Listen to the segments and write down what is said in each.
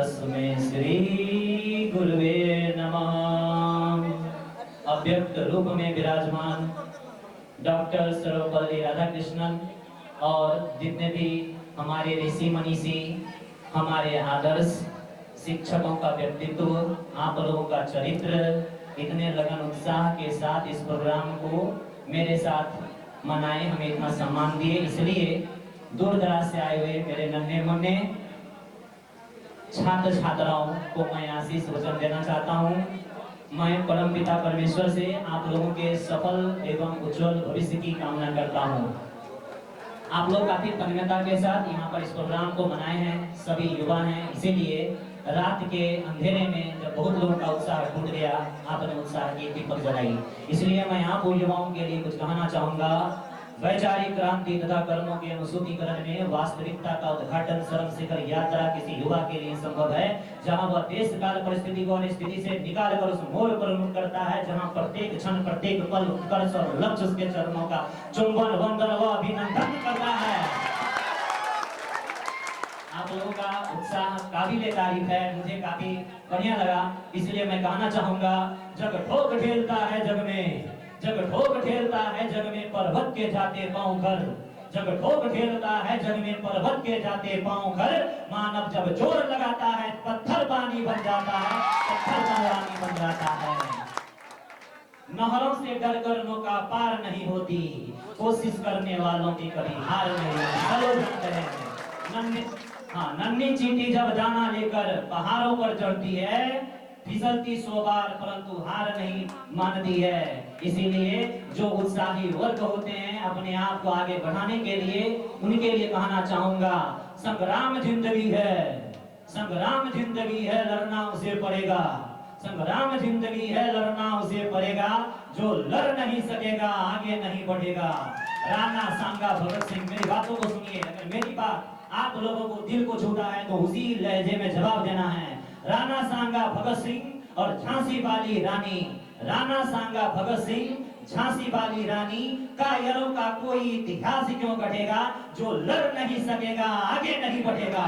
तस्मै श्री गुरुवे नमः। अव्यक्त रूप में विराजमान डॉक्टर सर्वपल्ली राधाकृष्णन और जितने भी हमारे ऋषि मनीषी, हमारे आदर्श शिक्षकों का व्यक्तित्व, आप लोगों का चरित्र, इतने लगन उत्साह के साथ इस प्रोग्राम को मेरे साथ मनाए, हमें इतना सम्मान दिए, इसलिए दूर दराज से आए हुए मेरे नन्हे मुन्ने छात्र छात्राओं को मैं आशीष वचन देना चाहता हूँ। मैं परम पिता परमेश्वर से आप लोगों के सफल एवं उज्जवल भविष्य की कामना करता हूँ। आप लोग काफी तन्मयता के साथ यहाँ पर इस प्रोग्राम को मनाए हैं, सभी युवा हैं, इसीलिए रात के अंधेरे में जब बहुत लोगों का उत्साह टूट गया, आपने उत्साह की दीपक जलाई, इसलिए मैं आप युवाओं के लिए कुछ कहना चाहूंगा। वैचारिक क्रांति तथा कर्मों के अनुसूतीकरण में वास्तविकता का उद्घाटन श्रम शिखर यात्रा किसी युवा के लिए संभव है, जहां वह देश काल परिस्थिति को और स्थिति से निकाल कर उस मोड़ पर उन्मुख करता है, जहां प्रत्येक क्षण प्रत्येक पल उत्कर्ष और लक्ष्य उसके चरणों का चुंबन वंदन व अभिनंदन करता है। आप लोगों का उत्साह काबिले तारीफ है, मुझे काफी बढ़िया लगा, इसलिए मैं कहना चाहूंगा, जग ठोक ठेलता है जग में, जग ठोक ठेलता है जग में पर्वत के जाते पांव घर, जग ठोक ठेलता है जग में पर्वत के जाते पांव घर, मानव जब जोर लगाता है पत्थर पानी बन जाता है, पत्थर पानी बन जाता है। नहरों से डरकर नौका पार नहीं होती, कोशिश करने वालों की कभी हार नहीं होती। नन्ही चींटी जब दाना लेकर पहाड़ों पर चढ़ती है, फिसलती 100 बार परंतु हार नहीं मानती है। इसीलिए जो उत्साही वर्ग होते हैं अपने आप को आगे बढ़ाने के लिए, उनके लिए कहना चाहूंगा, संग्राम जिंदगी है, संग्राम जिंदगी है, लड़ना उसे पड़ेगा, संग्राम जिंदगी है, लड़ना उसे पड़ेगा, जो लड़ नहीं सकेगा आगे नहीं बढ़ेगा। राणा सांगा भगत सिंह, मेरी बातों को सुनिए, अगर मेरी बात आप लोगों को दिल को छूता है तो उसी लहजे में जवाब देना है। राणा सांगा भगत सिंह और झांसी वाली रानी, राणा सांगा भगत सिंह झांसी वाली रानी, कायरों का कोई इतिहास क्यों घटेगा, जो लड़ नहीं सकेगा आगे नहीं बढ़ेगा।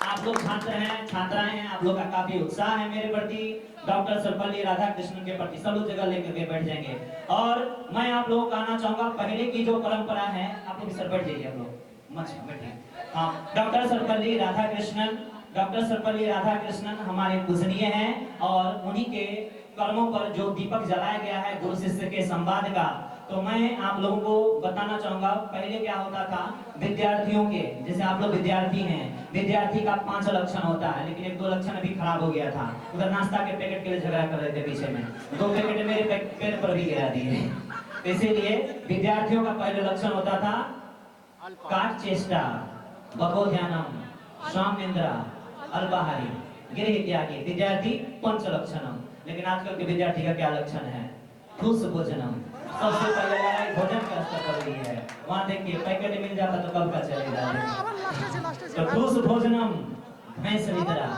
आप लोग छात्र हैं, छात्राएं हैं, आप लोग का काफी उत्साह है मेरे प्रति, डॉक्टर सर्वपल्ली राधाकृष्णन के प्रति सब लोग जगह लेकर के बैठ जाएंगे। और मैं आप लोगों को कहना चाहूंगा, पहले की जो परंपरा है, आप लोग सर बैठ जाइए, आप लोग मत बैठिए। हाँ, डॉक्टर सर्वपल्ली राधाकृष्णन, डॉक्टर सर्वपल्ली राधाकृष्णन हमारे पूजनीय हैं और उन्हीं के कर्मों पर जो दीपक जलाया गया है गुरु शिष्य के संवाद का, तो मैं आप लोगों को बताना चाहूंगा। पहले क्या होता था, विद्यार्थियों के, जैसे आप लोग विद्यार्थी हैं, विद्यार्थी का 5 लक्षण होता है, लेकिन 1-2 लक्षण अभी खराब हो गया था, उधर नाश्ता के पैकेट के लिए झगड़ा कर रहे थे पीछे में, 2 पैकेट मेरे पैर पर भी गिरा दिए। इसीलिए विद्यार्थियों का पहले लक्षण होता था काट चेष्टा, बकोध्यानम, स्वाम निंद्रा, अल्पाहारी, गृह त्यागी, विद्यार्थी 5 लक्षणम। लेकिन आजकल के विद्यार्थी का क्या लक्षण है, ठूस भोजनम, सबसे पहले लड़ाई भोजन का स्तर पर रही है। वहां देखिए पैकेट मिल जाता तो कब का चलेगा, तो ठूस भोजनम, भैंस निद्रा,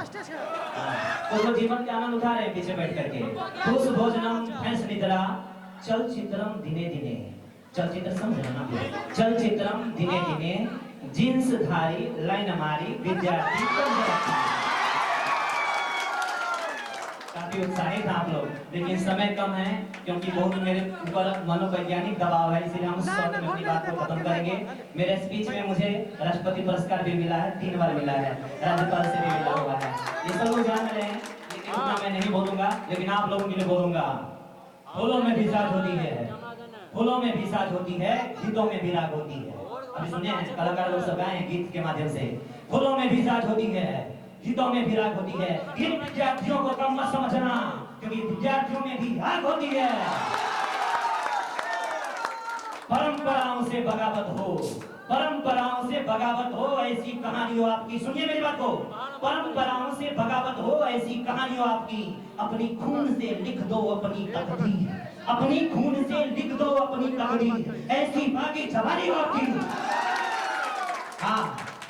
तो जीवन का आनंद उठा रहे हैं पीछे बैठ करके। ठूस भोजनम, भैंस निद्रा, चलचित्रम दिने दिने, चलचित्र समझना, चलचित्रम दिने दिने, जींस धारी लाइन मारी विद्यार्थी, काफी उत्साहित हैं आप लोग, लेकिन समय कम है क्योंकि बहुत मेरे ऊपर मनोवैज्ञानिक दबाव है, इसलिए हम उस वक्त में अपनी बात को खत्म करेंगे। मेरे स्पीच में मुझे राष्ट्रपति पुरस्कार भी मिला है, 3 बार मिला है, राज्यपाल से भी मिला हुआ है, ये सब लोग जान रहे हैं, लेकिन उतना मैं नहीं बोलूंगा, लेकिन आप लोगों के लिए बोलूंगा। फूलों में भी साथ होती है, फूलों में भी साथ होती है, गीतों में भी राग होती है। अभी सुने हैं कलाकार लोग सब गाए हैं गीत के माध्यम से, फूलों में भी साथ होती है, गीतों में भी राग होती है। इन विद्यार्थियों को कम मत समझना, क्योंकि विद्यार्थियों में भी राग होती है। परंपराओं से बगावत हो, परंपराओं से बगावत हो, ऐसी कहानी हो आपकी, सुनिए मेरी बात को, परंपराओं से बगावत हो, ऐसी कहानी हो आपकी, अपनी खून से लिख दो अपनी तकदीर, अपनी खून से लिख दो अपनी तकदीर, ऐसी बाकी जवानी हो आपकी। हाँ,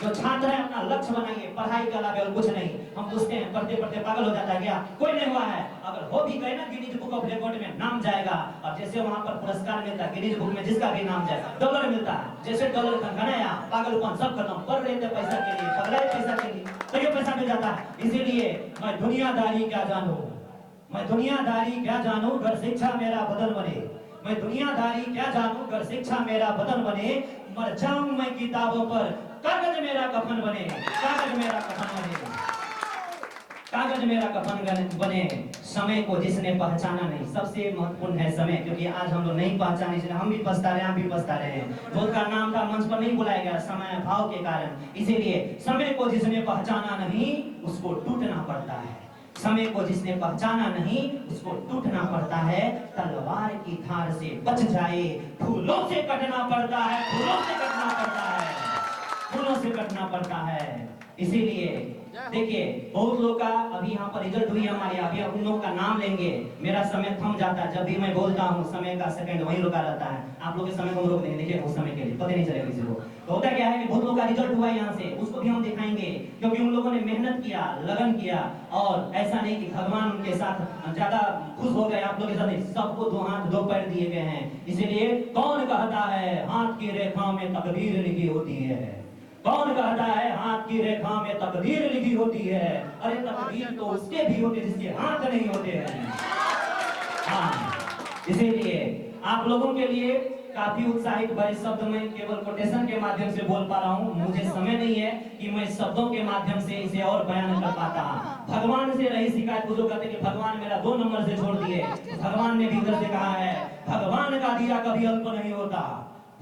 जो छात्र है अपना लक्ष्य बनाइए, पढ़ाई के अलावा और कुछ नहीं। हम पूछते हैं पढ़ते पढ़ते पागल हो जाता है क्या? कोई नहीं हुआ है। अगर हो भी गए ना गिनीज बुक ऑफ रिकॉर्ड में नाम जाएगा। और जैसे वहां पर पुरस्कार मिलता है गिनीज बुक में, जिसका भी नाम जाए डॉलर मिलता है। जैसे डॉलर खनखनाया, पागलपन सब खत्म, पढ़ रहे थे पैसा के लिए, पगलाए पैसा के लिए, तो ये पैसा मिल जाता है। इसीलिए मैं दुनियादारी क्या जानूं, मैं दुनियादारी क्या जानूं अगर शिक्षा मेरा बदल बने। मैं दुनियादारी क्या जानूं अगर शिक्षा मेरा बदल बने। मर जाऊं मैं किताबों पर, कागज मेरा कफन बने, कागज मेरा कफन बने, कागज मेरा कफन बने। समय को जिसने पहचाना नहीं, सबसे महत्वपूर्ण है समय, क्योंकि आज हम लोग नहीं पहचाने, इसलिए हम भी पछता रहे हैं, आप भी पछता रहे हैं। बुद्ध का नाम था मंच पर नहीं बुलाया गया समय भाव के कारण। इसीलिए समय को जिसने पहचाना नहीं उसको टूटना पड़ता है। समय को जिसने पहचाना नहीं उसको टूटना पड़ता है। तलवार की धार से बच जाए, फूलों से कटना पड़ता है, फूलों से कटना पड़ता है, फूलों से कटना पड़ता है। इसीलिए देखिए बहुत लोग का अभी यहाँ पर रिजल्ट हुई हमारे, अभी उन लोगों का नाम लेंगे, मेरा समय थम जाता है। जब भी मैं बोलता हूँ समय का सेकंड वहीं रुका रहता है। आप लोग के समय को हम रोक देंगे, देखिए उस समय के लिए पता नहीं चलेगा किसी को। तो होता क्या है कि बहुत लोगों का रिजल्ट हुआ है यहाँ से, उसको भी हम दिखाएंगे, क्योंकि उन लोगों ने मेहनत किया, लगन किया। और ऐसा नहीं कि भगवान उनके साथ ज्यादा खुश हो गए, आप लोग के साथ नहीं, सबको दो हाथ दो पैर दिए गए हैं। इसीलिए कौन कहता है हाथ की रेखा में तकदीर लिखी होती है, कौन कहता है हाथ की रेखा में तकदीर लिखी होती है? अरे तकदीर तो उसके भी होते जिसके हाथ नहीं होते हैं। हाँ, इसीलिए आप लोगों के लिए काफी उत्साहित बड़े शब्द में केवल कोटेशन के माध्यम से बोल पा रहा हूँ। मुझे समय नहीं है कि मैं शब्दों के माध्यम से इसे और बयान कर पाता। भगवान से रही शिकायत, वो जो कहते कि भगवान मेरा 2 नंबर से छोड़ दिए, भगवान ने भी उधर से कहा है भगवान का दिया कभी अल्प नहीं होता,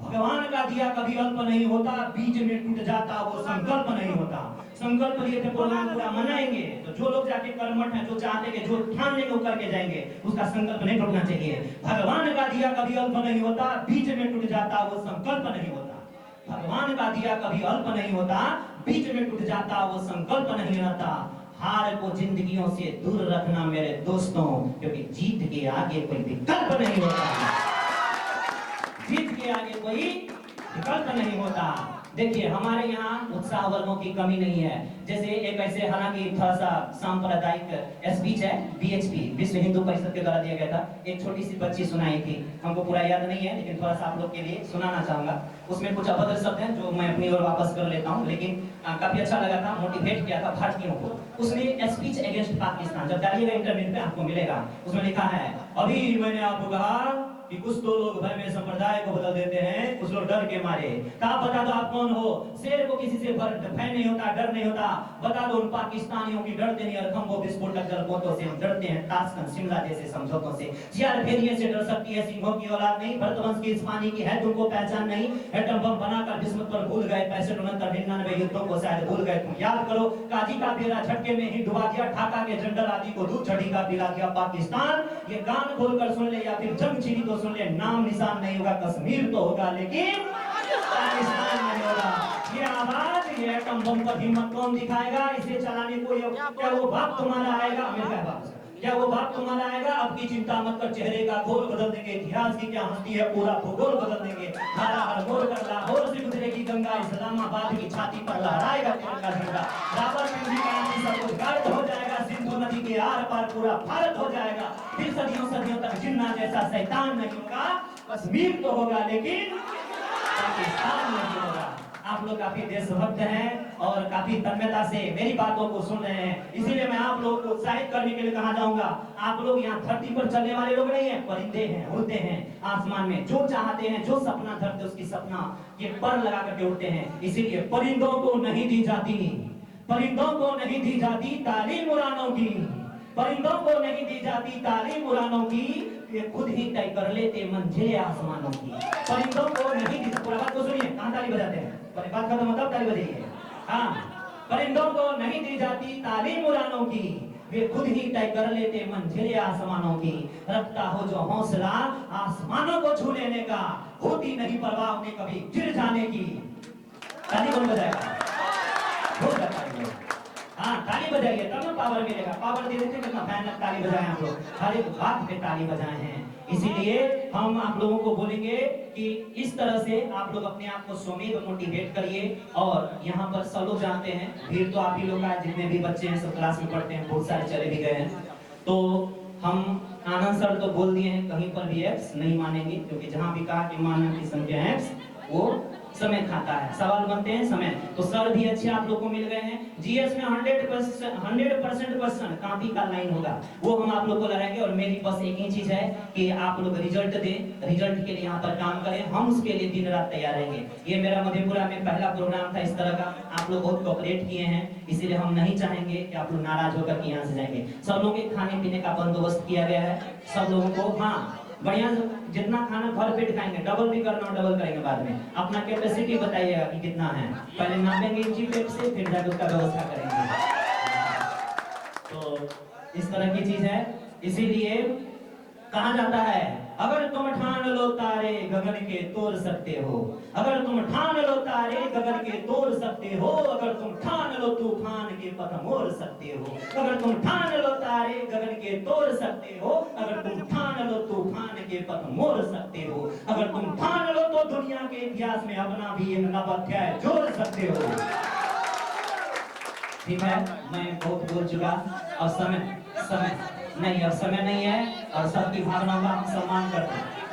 भगवान का दिया कभी अल्प नहीं होता, बीच में टूट जाता वो संकल्प नहीं होता। संकल्प लिए थे प्रोग्राम पूरा मनाएंगे, तो जो लोग जाके कर्मठ हैं, जो चाहते हैं, जो ठान लेंगे वो करके जाएंगे, उसका संकल्प नहीं टूटना चाहिए। भगवान का दिया कभी अल्प नहीं होता, बीच में टूट जाता वो संकल्प नहीं होता। भगवान का दिया कभी अल्प नहीं होता, बीच में टूट जाता वो संकल्प नहीं रहता। हार को जिंदगियों से दूर रखना मेरे दोस्तों, क्योंकि जीत के आगे कोई विकल्प नहीं होता, जीत के आगे कोई विकल्प नहीं होता। देखिए हमारे यहाँ उत्साह वर्गों की कमी नहीं है। जैसे एक ऐसे, हालांकि थोड़ा सा सांप्रदायिक स्पीच है, बीएचपी विश्व हिंदू परिषद के द्वारा दिया गया था, एक छोटी सी बच्ची सुनाई थी, हमको पूरा याद नहीं है लेकिन थोड़ा सा आप लोग के लिए सुनाना चाहूंगा। उसमें कुछ अभद्र शब्द हैं जो मैं अपनी ओर वापस कर लेता हूँ, लेकिन काफी अच्छा लगा था, मोटिवेट किया था भारतीयों को। उसने स्पीच अगेंस्ट पाकिस्तान, जब डालिएगा इंटरनेट पे आपको मिलेगा, उसमें लिखा है अभी मैंने आपको कहा कि कुछ तो लोग भय में संप्रदाय को बदल देते हैं, कुछ लोग डर के मारे। तो आप बता दो आप कौन हो? शेर को किसी से भय नहीं होता, डर नहीं होता। बता दो उन पाकिस्तानियों की डरते नहीं, और खंभों विस्फोटक जलपोतों से हम डरते हैं, ताशकंद शिमला जैसे समझौतों से। जियार भेदिए से डर सकती है सिंहों की औलाद नहीं, भरतवंश की इस पानी की है तुमको पहचान नहीं। एटम बम बनाकर बिस्मत पर भूल गए, 65 69 99 युद्धों को शायद भूल गए तुम। याद करो काजी का बेड़ा झटके में ही डुबा दिया, ढाका के जनरल आदि को दूध चढ़ी का पिला दिया पाकिस्तान। ये कान खोलकर सुन ले या फिर जंग छिड़ी तो सुन ले, नाम निशान नहीं होगा, कश्मीर तो होगा लेकिन पाकिस्तान नहीं होगा। ये आवाज, ये एटम बम पर हिम्मत कौन दिखाएगा? इसे चलाने को क्या वो बाप तुम्हारा आएगा? अमेरिका बाप, क्या वो बाप तुम्हारा आएगा? अब की चिंता मत कर, चेहरे का खोल बदल देंगे, इतिहास की क्या हस्ती है पूरा भूगोल बदल देंगे। धारा हर मोड़ कर लाहौर से गुजरेगी गंगा, इस्लामाबाद की छाती पर लहराएगा तिरंगा झंडा। रावलपिंडी का सब कुछ गायब हो जाएगा, सिंधु नदी के आर पार पूरा भारत हो जाएगा। फिर सदियों सदियों तक जिन्ना जैसा शैतान नहीं होगा, कश्मीर तो होगा लेकिन पाकिस्तान नहीं होगा। आप लोग काफी देशभक्त हैं और काफी तन्मयता से मेरी बातों को सुन रहे हैं, इसीलिए मैं आप लोगों को उत्साहित करने के लिए कहा जाऊंगा। आप लोग यहाँ धरती पर चलने वाले लोग नहीं हैं, परिंदे हैं, उड़ते हैं आसमान में, जो चाहते हैं, जो सपना धरते उसकी सपना ये पर लगा करके उड़ते हैं। इसीलिए परिंदों को नहीं दी जाती, परिंदों को नहीं दी जाती तालीम उड़ानों की, परिंदों को नहीं दी जाती तालीम उड़ानों की, ये खुद ही तय कर लेते मंजिले आसमानों की। परिंदों को नहीं दी, पूरा बात को सुनिए, कहाँ ताली बजाते हैं, बात खत्म मतलब ताली बजाइए। हाँ, परिंदों को नहीं दी जाती तालीम उड़ानों की, वे खुद ही तय कर लेते मंजिले आसमानों की। रखता हो जो हौसला आसमानों को छू लेने का, होती नहीं परवाह उन्हें कभी गिर जाने की। ताली कौन बजाएगा? हो जाता है। हाँ, ताली बजाइए तब ना पावर मिलेगा। पावर दे देते कितना भयानक ताली बजाए हम लोग, हर एक बात पे ताली बजाए हैं। इसीलिए हम आप लोगों को बोलेंगे कि इस तरह से आप लोग अपने आप को स्वमेव मोटिवेट करिए। और यहाँ पर सब लोग जानते हैं, भीड़ तो आप ही लोग का है, जितने भी बच्चे हैं सब क्लास में पढ़ते हैं, बहुत सारे चले भी गए हैं। तो हम आनंद सर तो बोल दिए हैं, कहीं पर भी एक्स नहीं मानेंगे, क्योंकि जहां भी कहा कि मानव की संख्या एक्स वो समय खाता है। सवाल बनते हैं समय, तो सर भी अच्छे आप लोग को मिल गए हैं। जीएस में 100% क्वेश्चन कॉपी का लाइन होगा, वो हम आप लोग को लगाएंगे। और मेरी बस एक ही चीज है कि आप लोग रिजल्ट दें, रिजल्ट के लिए यहाँ पर काम करें, हम उसके लिए दिन रात तैयार रहेंगे। ये मेरा मधेपुरा में पहला प्रोग्राम था इस तरह का, आप लोग बहुत कोऑपरेट किए हैं, इसीलिए हम नहीं चाहेंगे कि आप लोग नाराज होकर के यहाँ से जाएंगे। सब लोगों के खाने पीने का बंदोबस्त किया गया है, सब लोगों को हाँ बढ़िया जितना खाना भर पेट खाएंगे, डबल भी करना, डबल करेंगे बाद में। अपना कैपेसिटी बताइएगा कि कितना है, पहले नापेंगे इंची टेप से, फिर जाकर उसका व्यवस्था करेंगे। तो इस तरह की चीज है, इसीलिए कहा जाता है अगर तुम ठान लो तारे गगन के तोड़ सकते हो, अगर तुम ठान लो तारे गगन के तोड़ सकते हो, अगर तुम ठान लो तूफान के पथ मोड़ सकते हो, अगर तुम ठान लो तारे गगन के तोड़ सकते हो, अगर तुम ठान लो तूफान के पथ मोड़ सकते हो, अगर तुम ठान लो तो दुनिया के इतिहास में अपना भी एक नव अध्याय जोड़ सकते हो। ठीक है, मैं बहुत बोल चुका, और समय नहीं, अब समय नहीं है, और सबकी भावनाओं का हम सम्मान करते हैं।